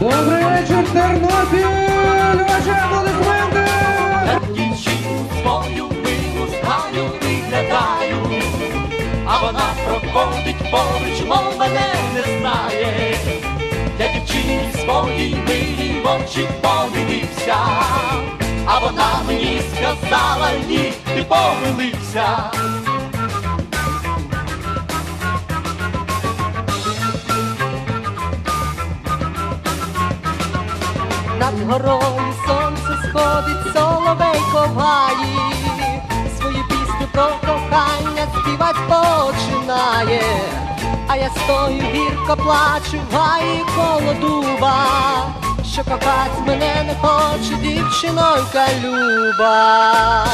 Добрий вечір, Тернопіль! Ваші аплодисменти! Я дівчину свою милу знаю, виглядаю, а вона проходить поруч, мов мене не знає. Я дівчині своїй милій в очі подивився, а вона мені сказала: ні, ти помилився. Над горою сонце сходить, соловейко в гаї, свою пісню про кохання співать починає. А я стою, гірко плачу в гаї коло дуба, що кохать мене не хоче дівчинонька люба.